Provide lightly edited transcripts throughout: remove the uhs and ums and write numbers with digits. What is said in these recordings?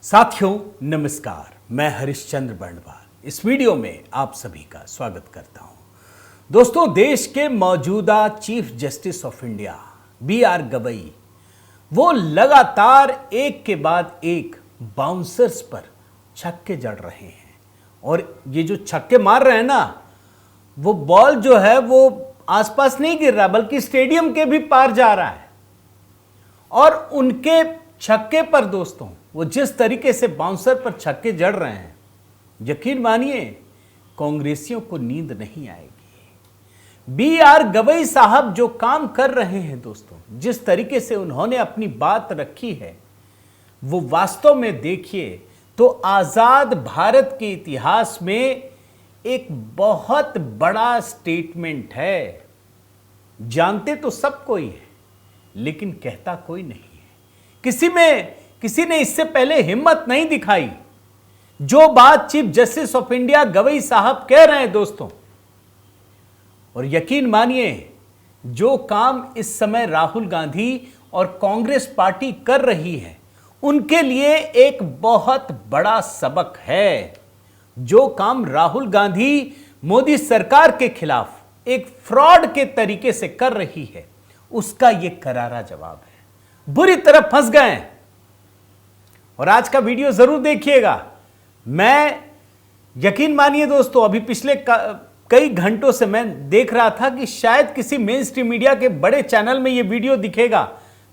साथियों नमस्कार, मैं हरिश्चंद्र बर्णवाल इस वीडियो में आप सभी का स्वागत करता हूं। दोस्तों, देश के मौजूदा chief justice of India B R. Gavai वो लगातार एक के बाद एक बाउंसर्स पर छक्के जड़ रहे हैं और ये जो छक्के मार रहे हैं ना, वो बॉल जो है वो आसपास नहीं गिर रहा बल्कि स्टेडियम के भी पार जा रहा है। और उनके छक्के पर दोस्तों, वो जिस तरीके से बाउंसर पर छक्के जड़ रहे हैं, यकीन मानिए कांग्रेसियों को नींद नहीं आएगी। बी.आर. गवई साहब जो काम कर रहे हैं दोस्तों, जिस तरीके से उन्होंने अपनी बात रखी है, वो वास्तव में देखिए तो आजाद भारत के इतिहास में एक बहुत बड़ा स्टेटमेंट है। जानते तो सब कोई है, लेकिन कहता कोई नहीं है। किसी ने इससे पहले हिम्मत नहीं दिखाई। जो बात chief justice of India Gavai साहब कह रहे हैं दोस्तों, और यकीन मानिए जो काम इस समय राहुल गांधी और कांग्रेस पार्टी कर रही है, उनके लिए एक बहुत बड़ा सबक है। जो काम राहुल गांधी मोदी सरकार के खिलाफ एक फ्रॉड के तरीके से कर रही है, उसका यह करारा जवाब है। बुरी तरह फंस गए। और आज का वीडियो जरूर देखिएगा। मैं यकीन मानिए दोस्तों, अभी पिछले कई घंटों से मैं देख रहा था कि शायद किसी मेन स्ट्रीम मीडिया के बड़े चैनल में यह वीडियो दिखेगा।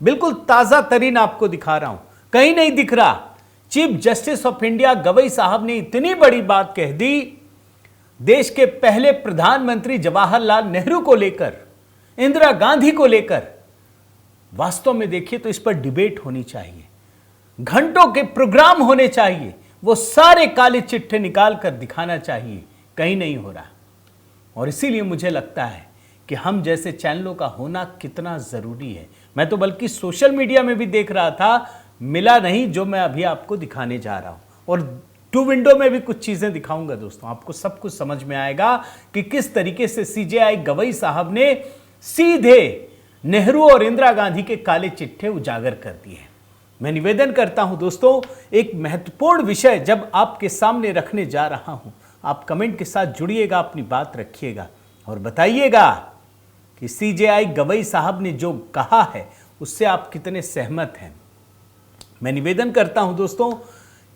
बिल्कुल ताजा तरीन आपको दिखा रहा हूं, कहीं नहीं दिख रहा। Chief justice of India Gavai साहब ने इतनी बड़ी बात कह दी, देश के पहले प्रधानमंत्री जवाहरलाल नेहरू को लेकर, इंदिरा गांधी को लेकर। वास्तव में देखिए तो इस पर डिबेट होनी चाहिए, घंटों के प्रोग्राम होने चाहिए, वो सारे काले चिट्ठे निकाल कर दिखाना चाहिए। कहीं नहीं हो रहा। और इसीलिए मुझे लगता है कि हम जैसे चैनलों का होना कितना जरूरी है। मैं तो बल्कि सोशल मीडिया में भी देख रहा था, मिला नहीं जो मैं अभी आपको दिखाने जा रहा हूं। और टू विंडो में भी कुछ चीजें दिखाऊंगा दोस्तों, आपको सब कुछ समझ में आएगा कि किस तरीके से सीजेआई गवई साहब ने सीधे नेहरू और इंदिरा गांधी के काले चिट्ठे उजागर कर दिए। मैं निवेदन करता हूं दोस्तों, एक महत्वपूर्ण विषय जब आपके सामने रखने जा रहा हूं, आप कमेंट के साथ जुड़िएगा, अपनी बात रखिएगा और बताइएगा कि सीजेआई गवई साहब ने जो कहा है उससे आप कितने सहमत हैं। मैं निवेदन करता हूं दोस्तों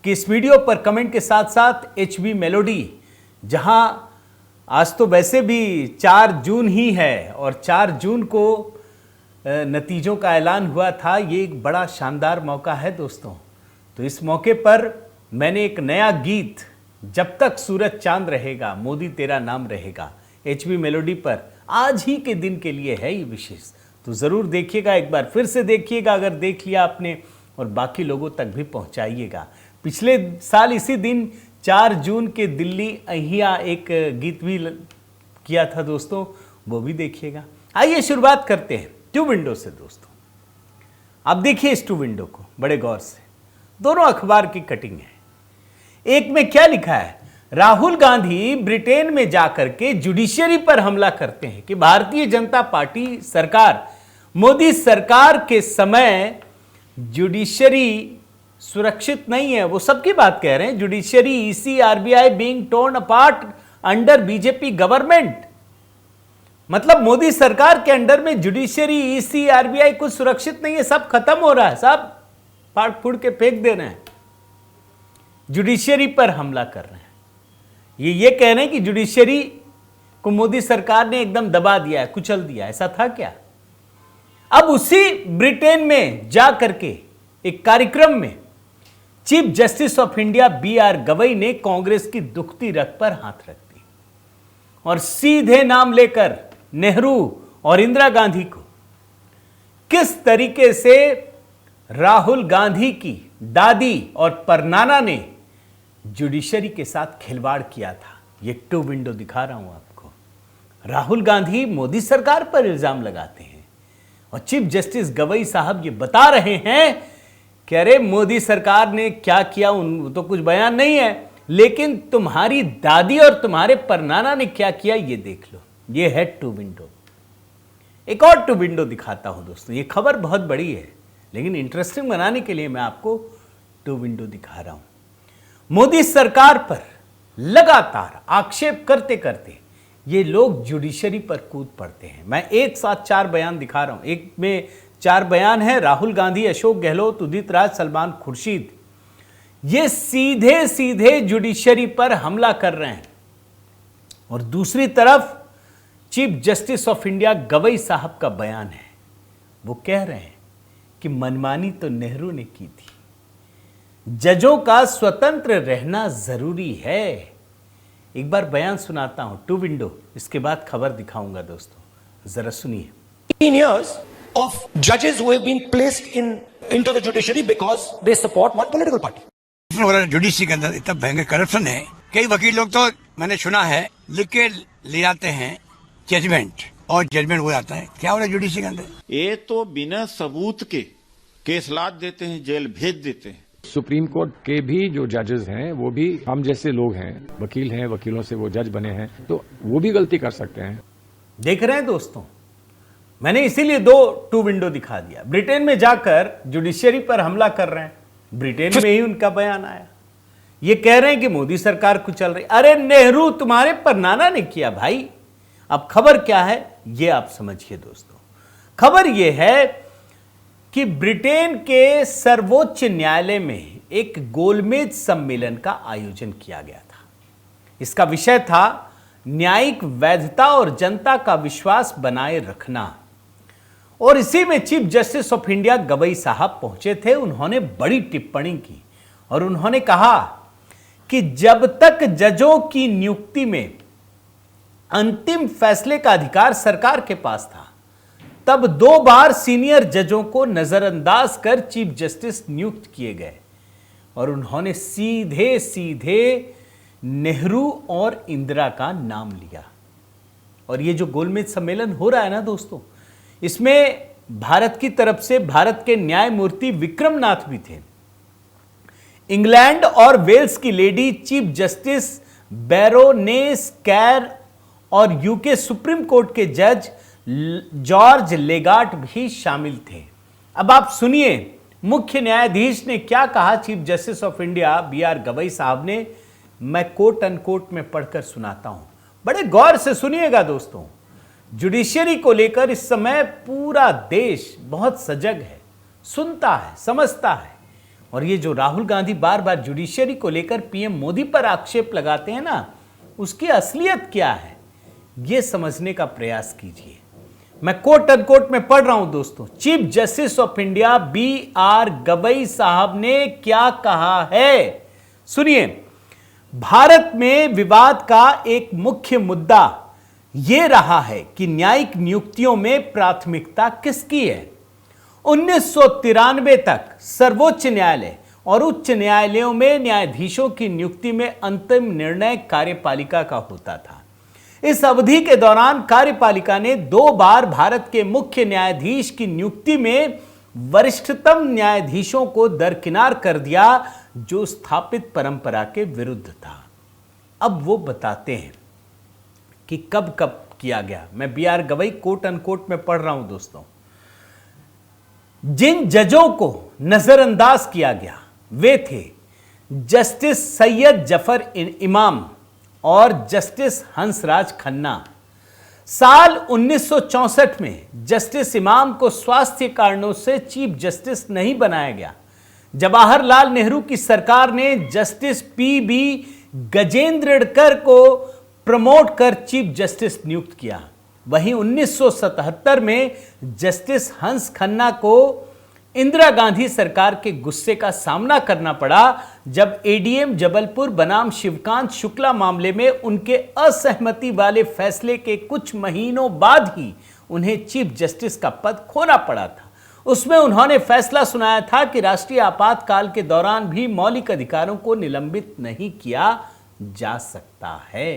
कि इस वीडियो पर कमेंट के साथ साथ एचबी मेलोडी, जहां आज तो वैसे भी 4 जून ही है और 4 जून को नतीजों का ऐलान हुआ था, ये एक बड़ा शानदार मौका है दोस्तों। तो इस मौके पर मैंने एक नया गीत, जब तक सूरज चांद रहेगा मोदी तेरा नाम रहेगा, एचबी मेलोडी पर आज ही के दिन के लिए है ये विशेष। तो ज़रूर देखिएगा, एक बार फिर से देखिएगा अगर देख लिया आपने, और बाकी लोगों तक भी पहुंचाइएगा। पिछले साल इसी दिन 4 जून के दिल्ली अहिया एक गीत भी किया था दोस्तों, वो भी देखिएगा। आइए शुरुआत करते हैं टू विंडो से दोस्तों। आप देखिए इस टू विंडो को बड़े गौर से, दोनों अखबार की कटिंग है। एक में क्या लिखा है, राहुल गांधी ब्रिटेन में जाकर के जुडिशरी पर हमला करते हैं कि भारतीय जनता पार्टी सरकार, मोदी सरकार के समय जुडिशरी सुरक्षित नहीं है। वो सबकी बात कह रहे हैं, judiciary, EC, RBI being torn apart under BJP government. मतलब मोदी सरकार के अंडर में जुडिशरी, ईसी, आरबीआई कुछ सुरक्षित नहीं है, सब खत्म हो रहा है, सब फाड़ फूड़ के फेंक दे रहे हैं। जुडिशरी पर हमला कर रहे हैं। ये कह रहे हैं कि जुडिशरी को मोदी सरकार ने एकदम दबा दिया है, कुचल दिया। ऐसा था क्या? अब उसी ब्रिटेन में जा करके एक कार्यक्रम में chief justice of India B R. Gavai ने कांग्रेस की दुखती रग पर हाथ रख दी और सीधे नाम लेकर नेहरू और इंदिरा गांधी को, किस तरीके से राहुल गांधी की दादी और परनाना ने जुडिशरी के साथ खिलवाड़ किया था। ये टू विंडो दिखा रहा हूं आपको। राहुल गांधी मोदी सरकार पर इल्जाम लगाते हैं और चीफ जस्टिस गवई साहब ये बता रहे हैं कि अरे मोदी सरकार ने क्या किया उन तो कुछ बयान नहीं है, लेकिन तुम्हारी दादी और तुम्हारे परनाना ने क्या किया ये देख लो। ये है टू विंडो। एक और टू विंडो दिखाता हूं दोस्तों। ये खबर बहुत बड़ी है, लेकिन इंटरेस्टिंग बनाने के लिए मैं आपको टू विंडो दिखा रहा हूं। मोदी सरकार पर लगातार आक्षेप करते करते ये लोग जुडिशरी पर कूद पड़ते हैं। मैं एक साथ 4 बयान दिखा रहा हूं। एक में 4 बयान है राहुल गांधी, अशोक गहलोत, उदित राज, सलमान खुर्शीद। ये सीधे सीधे जुडिशरी पर हमला कर रहे हैं। और दूसरी तरफ chief justice of India Gavai साहब का बयान है। वो कह रहे हैं कि मनमानी तो नेहरू ने की थी, जजों का स्वतंत्र रहना जरूरी है। एक बार बयान सुनाता हूं टू विंडो, इसके बाद खबर दिखाऊंगा दोस्तों, जरा सुनिए। 15 years of judges who have been placed into the judiciary because they support one political party. Judiciary के अंदर इतना भयंकर करप्शन है, कई वकील लोग तो मैंने सुना है लिख के ले आते हैं जजमेंट, और जजमेंट हो जाता है। क्या हो रहा है जुडिशरी के अंदर? ये तो बिना सबूत के केस लाद देते हैं, जेल भेज देते हैं। सुप्रीम कोर्ट के भी जो जजेस हैं वो भी हम जैसे लोग हैं, वकील हैं, वकीलों से वो जज बने हैं, तो वो भी गलती कर सकते हैं। देख रहे हैं दोस्तों, मैंने इसीलिए 2 टू विंडो दिखा दिया। ब्रिटेन में जाकर जुडिशरी पर हमला कर रहे हैं, ब्रिटेन में ही उनका बयान आया। ये कह रहे हैं कि मोदी सरकार कुचल रही। अरे नेहरू तुम्हारे परनाना ने किया भाई। अब खबर क्या है ये आप समझिए दोस्तों। खबर ये है कि ब्रिटेन के सर्वोच्च न्यायालय में एक गोलमेज सम्मेलन का आयोजन किया गया था। इसका विषय था न्यायिक वैधता और जनता का विश्वास बनाए रखना। और इसी में chief justice of India Gavai साहब पहुंचे थे। उन्होंने बड़ी टिप्पणी की और उन्होंने कहा कि जब तक जजों की नियुक्ति में अंतिम फैसले का अधिकार सरकार के पास था, तब 2 बार सीनियर जजों को नजरअंदाज कर चीफ जस्टिस नियुक्त किए गए। और उन्होंने सीधे सीधे नेहरू और इंदिरा का नाम लिया। और ये जो गोलमेज सम्मेलन हो रहा है ना दोस्तों, इसमें भारत की तरफ से भारत के न्यायमूर्ति विक्रमनाथ भी थे। इंग्लैंड और वेल्स की लेडी चीफ जस्टिस बैरोनेस कैर और यूके सुप्रीम कोर्ट के जज जॉर्ज लेगाट भी शामिल थे। अब आप सुनिए मुख्य न्यायाधीश ने क्या कहा। Chief justice of India BR Gavai साहब ने, मैं कोट अनकोट में पढ़कर सुनाता हूं, बड़े गौर से सुनिएगा दोस्तों। जुडिशरी को लेकर इस समय पूरा देश बहुत सजग है, सुनता है, समझता है। और ये जो राहुल गांधी बार बार जुडिशरी को लेकर PM मोदी पर आक्षेप लगाते हैं ना, उसकी असलियत क्या है ये समझने का प्रयास कीजिए। मैं कोट अनकोट में पढ़ रहा हूं दोस्तों। Chief justice of India BR Gavai साहब ने क्या कहा है, सुनिए। भारत में विवाद का एक मुख्य मुद्दा यह रहा है कि न्यायिक नियुक्तियों में प्राथमिकता किसकी है। 1993 तक सर्वोच्च न्यायालय और उच्च न्यायालयों में न्यायाधीशों की नियुक्ति में अंतिम निर्णय कार्यपालिका का होता था। इस अवधि के दौरान कार्यपालिका ने 2 बार भारत के मुख्य न्यायाधीश की नियुक्ति में वरिष्ठतम न्यायाधीशों को दरकिनार कर दिया, जो स्थापित परंपरा के विरुद्ध था। अब वो बताते हैं कि कब कब किया गया। मैं BR गवई कोट अनकोट में पढ़ रहा हूं दोस्तों। जिन जजों को नजरअंदाज किया गया वे थे जस्टिस सैयद जफर इमाम और जस्टिस हंसराज खन्ना। साल 1964 में जस्टिस इमाम को स्वास्थ्य कारणों से चीफ जस्टिस नहीं बनाया गया। जवाहरलाल नेहरू की सरकार ने जस्टिस PB गजेंद्रकर को प्रमोट कर चीफ जस्टिस नियुक्त किया। वहीं 1977 में जस्टिस हंस खन्ना को इंदिरा गांधी सरकार के गुस्से का सामना करना पड़ा, जब ADM जबलपुर बनाम शिवकांत शुक्ला मामले में उनके असहमति वाले फैसले के कुछ महीनों बाद ही उन्हें चीफ जस्टिस का पद खोना पड़ा था। उसमें उन्होंने फैसला सुनाया था कि राष्ट्रीय आपातकाल के दौरान भी मौलिक अधिकारों को निलंबित नहीं किया जा सकता है।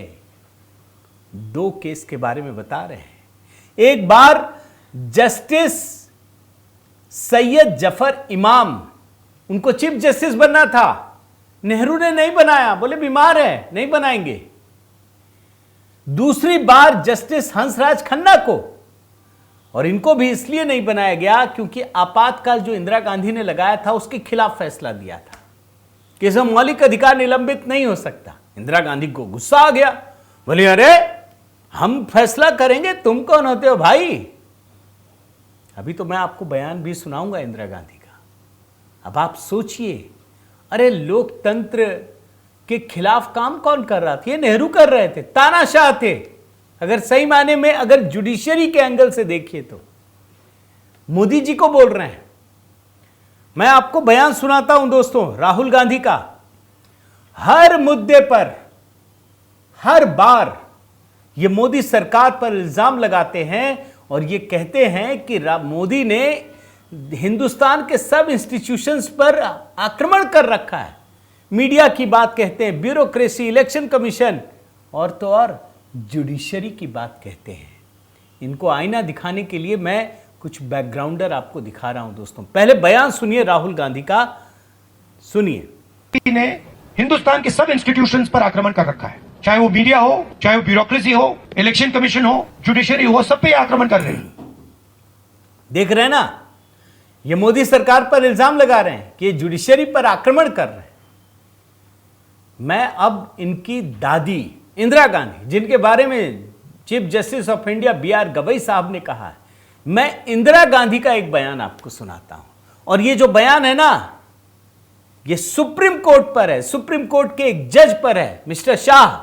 2 केस के बारे में बता रहे हैं। एक बार जस्टिस सैयद जफर इमाम, उनको चीफ जस्टिस बनना था, नेहरू ने नहीं बनाया, बोले बीमार है नहीं बनाएंगे। दूसरी बार जस्टिस हंसराज खन्ना को, और इनको भी इसलिए नहीं बनाया गया क्योंकि आपातकाल जो इंदिरा गांधी ने लगाया था उसके खिलाफ फैसला दिया था। कि इसमें मौलिक अधिकार निलंबित नहीं हो सकता। इंदिरा गांधी को गुस्सा आ गया, बोले अरे हम फैसला करेंगे, तुम कौन होते हो भाई। अभी तो मैं आपको बयान भी सुनाऊंगा इंदिरा गांधी का। अब आप सोचिए, अरे लोकतंत्र के खिलाफ काम कौन कर रहा था? ये नेहरू कर रहे थे, तानाशाह थे। अगर सही मायने में अगर जुडिशरी के एंगल से देखिए तो मोदी जी को बोल रहे हैं। मैं आपको बयान सुनाता हूं दोस्तों राहुल गांधी का। हर मुद्दे पर हर बार ये मोदी सरकार पर इल्जाम लगाते हैं और ये कहते हैं कि मोदी ने हिंदुस्तान के सब इंस्टीट्यूशंस पर आक्रमण कर रखा है। मीडिया की बात कहते हैं, ब्यूरोक्रेसी, इलेक्शन कमीशन और तो और जुडिशरी की बात कहते हैं। इनको आईना दिखाने के लिए मैं कुछ बैकग्राउंडर आपको दिखा रहा हूं दोस्तों। पहले बयान सुनिए राहुल गांधी का, सुनिए। ने हिंदुस्तान के सब इंस्टीट्यूशंस पर आक्रमण कर रखा है, चाहे वो मीडिया हो, चाहे वो ब्यूरोक्रेसी हो, इलेक्शन कमीशन हो, जुडिशरी हो, सब पे आक्रमण कर रहे हैं। देख रहे हैं ना, ये मोदी सरकार पर इल्जाम लगा रहे हैं कि ये जुडिशरी पर आक्रमण कर रहे हैं। मैं अब इनकी दादी इंदिरा गांधी, जिनके बारे में chief justice of India BR Gavai साहब ने कहा है, मैं इंदिरा गांधी का एक बयान आपको सुनाता हूं। और ये जो बयान है ना, ये सुप्रीम कोर्ट पर है, सुप्रीम कोर्ट के एक जज पर है, मिस्टर शाह।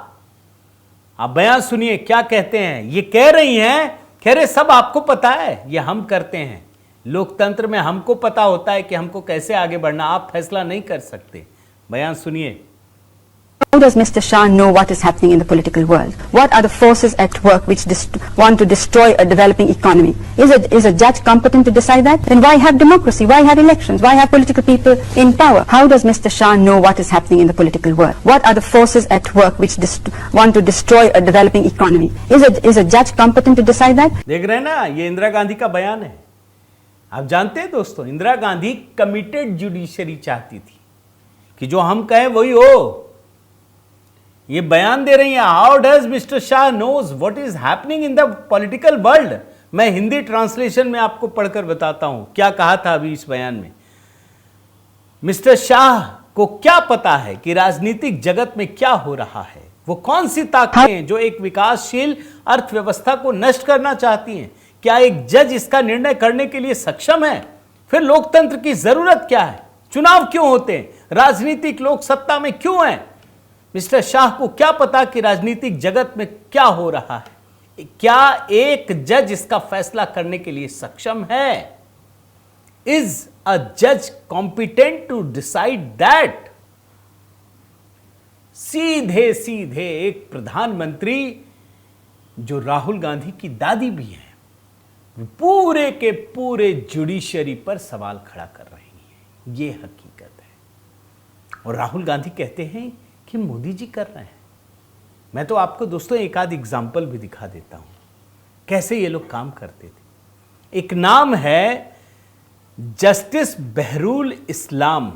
आप बयान सुनिए क्या कहते हैं। ये कह रही हैं, कह रहे सब आपको पता है, ये हम करते हैं। लोकतंत्र में हमको पता होता है कि हमको कैसे आगे बढ़ना, आप फैसला नहीं कर सकते। बयान सुनिए। How does Mr. Shah know what is happening in the political world? What are the forces at work which want to destroy a developing economy? Is a judge competent to decide that? Then why have democracy? Why have elections? Why have political people in power? How does Mr. Shah know what is happening in the political world? What are the forces at work which want to destroy a developing economy? Is a judge competent to decide that? देख रहे हैं ना, ये इंदिरा गांधी का बयान है। आप जानते हैं दोस्तों, इंदिरा गांधी कमिटेड जुडिशरी चाहती थी कि जो हम कहें वही हो। ये बयान दे रही हैं, how does mister Shah knows what is happening in the political world. मैं हिंदी ट्रांसलेशन में आपको पढ़कर बताता हूं क्या कहा था अभी इस बयान में। मिस्टर शाह को क्या पता है कि राजनीतिक जगत में क्या हो रहा है, वो कौन सी ताकतें हैं जो एक विकासशील अर्थव्यवस्था को नष्ट करना चाहती हैं। क्या एक जज इसका निर्णय करने के लिए सक्षम है? फिर लोकतंत्र की जरूरत क्या है? चुनाव क्यों होते हैं? राजनीतिक लोग सत्ता में क्यों हैं? मिस्टर शाह को क्या पता कि राजनीतिक जगत में क्या हो रहा है? क्या एक जज इसका फैसला करने के लिए सक्षम है? इज अ जज कॉम्पिटेंट टू डिसाइड दैट? सीधे सीधे एक प्रधानमंत्री जो राहुल गांधी की दादी भी है, पूरे के पूरे जुडिशरी पर सवाल खड़ा कर रही है। यह हकीकत है। और राहुल गांधी कहते हैं कि मोदी जी कर रहे हैं। मैं तो आपको दोस्तों एक आध एग्जाम्पल भी दिखा देता हूं कैसे ये लोग काम करते थे। एक नाम है जस्टिस बहरुल इस्लाम।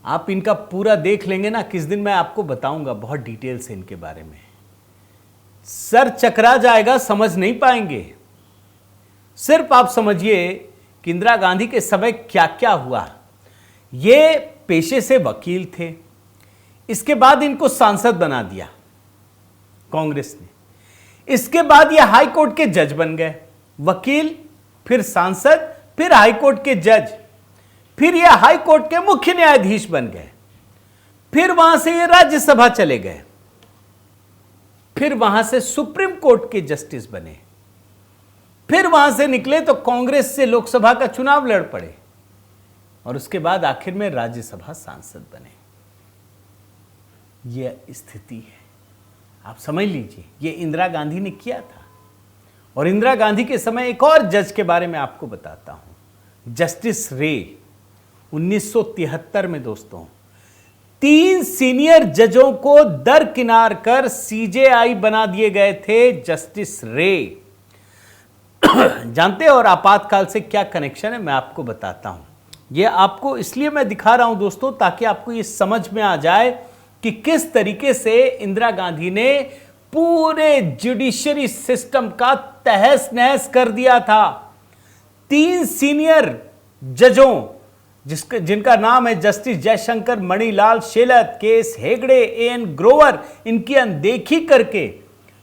आप इनका पूरा देख लेंगे ना, किस दिन मैं आपको बताऊंगा बहुत डिटेल से इनके बारे में। सर चकरा जाएगा, समझ नहीं पाएंगे। सिर्फ आप समझिए कि इंदिरा गांधी के समय क्या क्या हुआ। ये पेशे से वकील थे, इसके बाद इनको सांसद बना दिया कांग्रेस ने। इसके बाद ये हाई कोर्ट के जज बन गए, वकील, फिर सांसद, फिर हाई कोर्ट के जज, फिर ये हाई कोर्ट के मुख्य न्यायाधीश बन गए। फिर वहां से ये राज्यसभा चले गए, फिर वहां से सुप्रीम कोर्ट के जस्टिस बने, फिर वहां से निकले तो कांग्रेस से लोकसभा का चुनाव लड़ पड़े और उसके बाद आखिर में राज्यसभा सांसद बने। यह स्थिति है, आप समझ लीजिए। यह इंदिरा गांधी ने किया था। और इंदिरा गांधी के समय एक और जज के बारे में आपको बताता हूं, जस्टिस रे। 1973 में दोस्तों 3 सीनियर जजों को दरकिनार कर CJI बना दिए गए थे जस्टिस रे। जानते हैं और आपातकाल से क्या कनेक्शन है, मैं आपको बताता हूं। ये आपको इसलिए मैं दिखा रहा हूं दोस्तों ताकि आपको ये समझ में आ जाए कि किस तरीके से इंदिरा गांधी ने पूरे जुडिशरी सिस्टम का तहस नहस कर दिया था। 3 सीनियर जजों जिनका नाम है justice Jaishankar, Manilal Shelat, KS Hegde, AN Grover, इनकी अनदेखी करके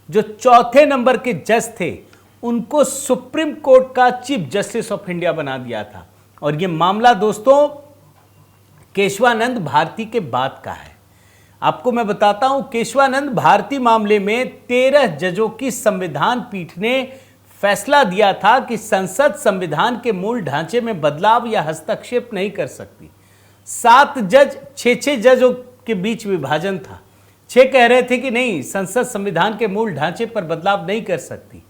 जो चौथे नंबर के जज थे उनको सुप्रीम कोर्ट का चीफ जस्टिस ऑफ इंडिया बना दिया था। और यह मामला दोस्तों केशवानंद भारती के बाद का है। आपको मैं बताता हूं, केशवानंद भारती मामले में 13 जजों की संविधान पीठ ने फैसला दिया था कि संसद संविधान के मूल ढांचे में बदलाव या हस्तक्षेप नहीं कर सकती। 7 जज, 6 जजों के बीच विभाजन था। 6 कह रहे थे कि नहीं, संसद संविधान के मूल ढांचे पर बदलाव नहीं कर सकती।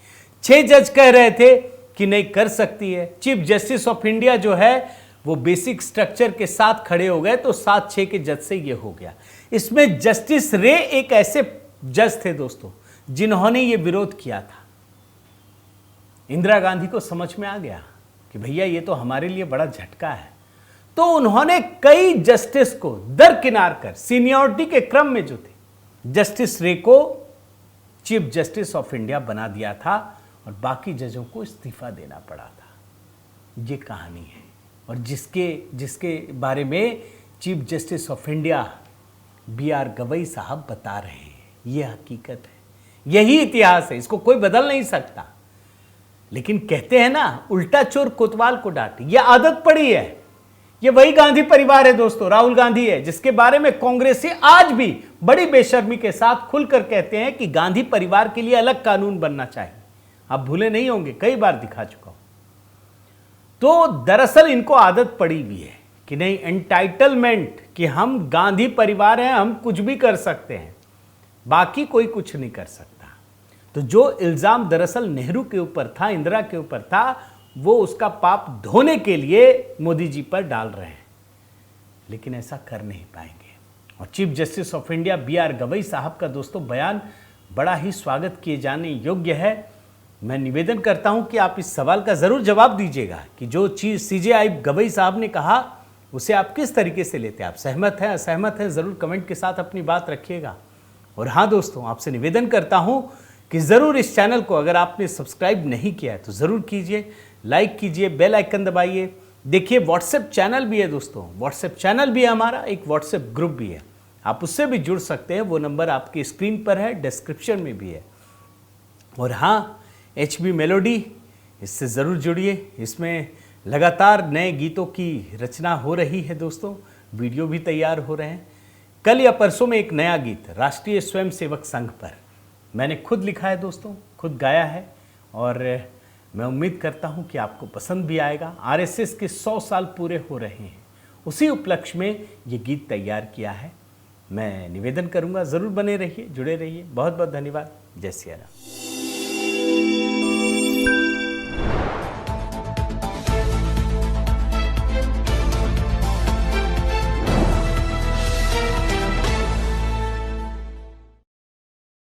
6 जज कह रहे थे कि नहीं, कर सकती है। चीफ जस्टिस ऑफ इंडिया जो है वो बेसिक स्ट्रक्चर के साथ खड़े हो गए, तो 7-6 के जज से ये हो गया। इसमें जस्टिस रे एक ऐसे जज थे दोस्तों जिन्होंने ये विरोध किया था। इंदिरा गांधी को समझ में आ गया कि भैया ये तो हमारे लिए बड़ा झटका है, तो उन्होंने कई जस्टिस को दरकिनार कर, सीनियरिटी के क्रम में जो थे, जस्टिस रे को चीफ जस्टिस ऑफ इंडिया बना दिया था और बाकी जजों को इस्तीफा देना पड़ा था। ये कहानी है और जिसके बारे में chief justice of India BR Gavai साहब बता रहे हैं। यह हकीकत है, यही इतिहास है, इसको कोई बदल नहीं सकता। लेकिन कहते हैं ना, उल्टा चोर कोतवाल को डांटे, यह आदत पड़ी है। यह वही गांधी परिवार है दोस्तों, राहुल गांधी है, जिसके बारे में कांग्रेसी आज भी बड़ी बेशर्मी के साथ खुलकर कहते हैं कि गांधी परिवार के लिए अलग कानून बनना चाहिए। आप भूले नहीं होंगे, कई बार दिखा चुका हूं। तो दरअसल इनको आदत पड़ी हुई है कि नहीं, एंटाइटलमेंट, कि हम गांधी परिवार हैं, हम कुछ भी कर सकते हैं, बाकी कोई कुछ नहीं कर सकता। तो जो इल्जाम दरअसल नेहरू के ऊपर था, इंदिरा के ऊपर था, वो उसका पाप धोने के लिए मोदी जी पर डाल रहे हैं, लेकिन ऐसा कर नहीं पाएंगे। और chief justice of India BR Gavai साहब का दोस्तों बयान बड़ा ही स्वागत किए जाने योग्य है। मैं निवेदन करता हूं कि आप इस सवाल का जरूर जवाब दीजिएगा कि जो चीज CJI गवई साहब ने कहा उसे आप किस तरीके से लेते हैं। आप सहमत हैं, असहमत हैं, जरूर कमेंट के साथ अपनी बात रखिएगा। और हाँ दोस्तों, आपसे निवेदन करता हूं कि जरूर इस चैनल को अगर आपने सब्सक्राइब नहीं किया है तो जरूर कीजिए, लाइक कीजिए, बेल आइकन दबाइए। देखिए व्हाट्सएप चैनल भी है दोस्तों, व्हाट्सएप चैनल भी है हमारा, एक व्हाट्सएप ग्रुप भी है, आप उससे भी जुड़ सकते हैं। वो नंबर आपकी स्क्रीन पर है, डिस्क्रिप्शन में भी है। और हाँ, HB मेलोडी, इससे ज़रूर जुड़िए। इसमें लगातार नए गीतों की रचना हो रही है दोस्तों, वीडियो भी तैयार हो रहे हैं। कल या परसों में एक नया गीत राष्ट्रीय स्वयंसेवक संघ पर मैंने खुद लिखा है दोस्तों, खुद गाया है, और मैं उम्मीद करता हूं कि आपको पसंद भी आएगा। RSS के 100 साल पूरे हो रहे हैं, उसी उपलक्ष्य में ये गीत तैयार किया है। मैं निवेदन करूंगा, ज़रूर बने रहिए, जुड़े रहिए। बहुत बहुत धन्यवाद। जय सिया राम।